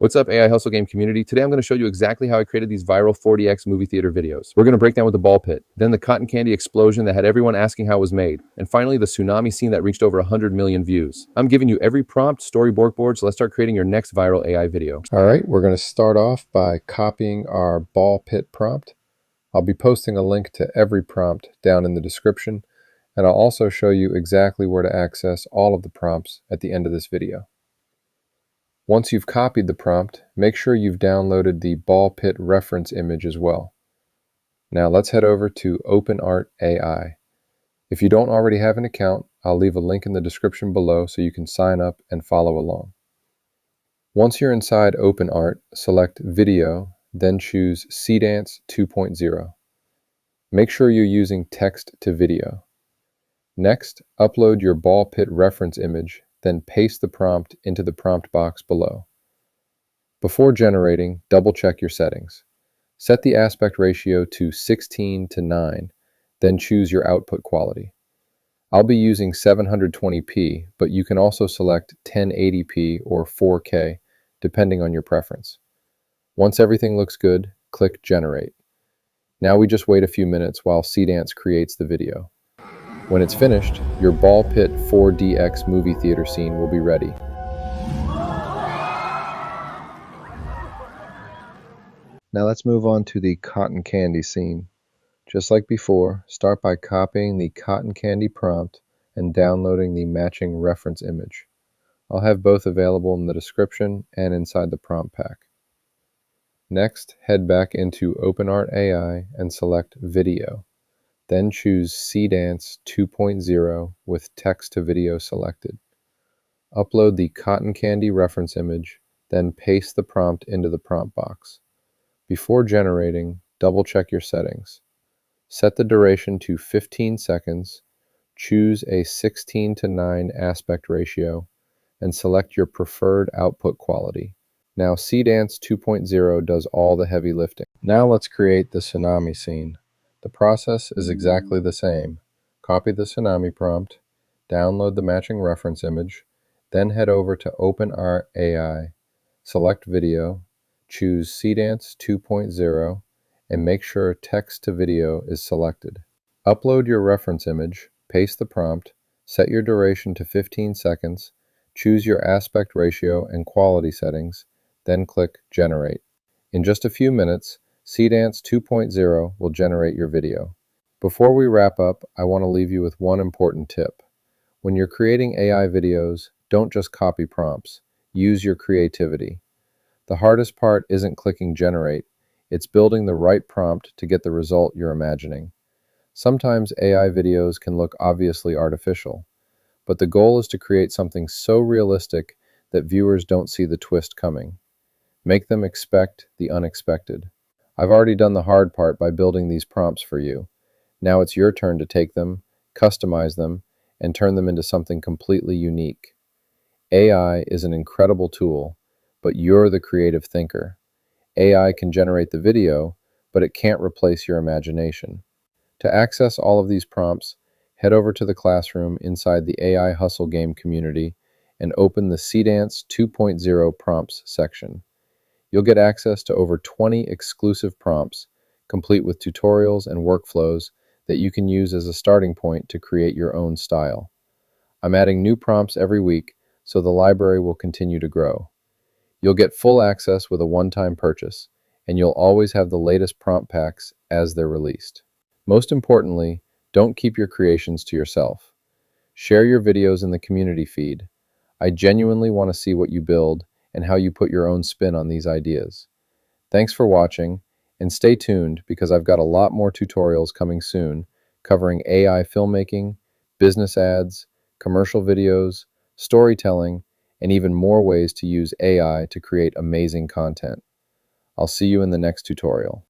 What's up, AI Hustle Game community? Today I'm going to show you exactly how I created these viral 4DX movie theater videos. We're going to break down with the ball pit, then the cotton candy explosion that had everyone asking how it was made, and finally the tsunami scene that reached over 100 million views. I'm giving you every prompt, storyboard board, so let's start creating your next viral AI video. All right, we're going to start off by copying our ball pit prompt. I'll be posting a link to every prompt down in the description, and I'll also show you exactly where to access all of the prompts at the end of this video. Once you've copied the prompt, make sure you've downloaded the ball pit reference image as well. Now let's head over to OpenArt AI. If you don't already have an account, I'll leave a link in the description below so you can sign up and follow along. Once you're inside OpenArt, select Video, then choose Seedance 2.0. Make sure you're using text to video. Next, upload your ball pit reference image, then paste the prompt into the prompt box below. Before generating, double-check your settings. Set the aspect ratio to 16:9, then choose your output quality. I'll be using 720p, but you can also select 1080p or 4K, depending on your preference. Once everything looks good, click Generate. Now we just wait a few minutes while Seedance creates the video. When it's finished, your ball pit 4DX movie theater scene will be ready. Now let's move on to the cotton candy scene. Just like before, start by copying the cotton candy prompt and downloading the matching reference image. I'll have both available in the description and inside the prompt pack. Next, head back into OpenArt AI and select Video. Then choose Seedance 2.0 with text to video selected. Upload the cotton candy reference image, then paste the prompt into the prompt box. Before generating, double-check your settings. Set the duration to 15 seconds, choose a 16:9 aspect ratio, and select your preferred output quality. Now Seedance 2.0 does all the heavy lifting. Now let's create the tsunami scene. The process is exactly the same. Copy the tsunami prompt, download the matching reference image, then head over to OpenArt AI, select Video, choose Seedance 2.0, and make sure text to video is selected. Upload your reference image, paste the prompt, set your duration to 15 seconds, choose your aspect ratio and quality settings, then click Generate. In just a few minutes, Seedance 2.0 will generate your video. Before we wrap up, I want to leave you with one important tip. When you're creating AI videos, don't just copy prompts. Use your creativity. The hardest part isn't clicking Generate. It's building the right prompt to get the result you're imagining. Sometimes AI videos can look obviously artificial, but the goal is to create something so realistic that viewers don't see the twist coming. Make them expect the unexpected. I've already done the hard part by building these prompts for you. Now it's your turn to take them, customize them, and turn them into something completely unique. AI is an incredible tool, but you're the creative thinker. AI can generate the video, but it can't replace your imagination. To access all of these prompts, head over to the classroom inside the AI Hustle Game community and open the Seedance 2.0 prompts section. You'll get access to over 20 exclusive prompts, complete with tutorials and workflows that you can use as a starting point to create your own style. I'm adding new prompts every week, so the library will continue to grow. You'll get full access with a one-time purchase, and you'll always have the latest prompt packs as they're released. Most importantly, don't keep your creations to yourself. Share your videos in the community feed. I genuinely want to see what you build and how you put your own spin on these ideas. Thanks for watching, and stay tuned because I've got a lot more tutorials coming soon covering AI filmmaking, business ads, commercial videos, storytelling, and even more ways to use AI to create amazing content. I'll see you in the next tutorial.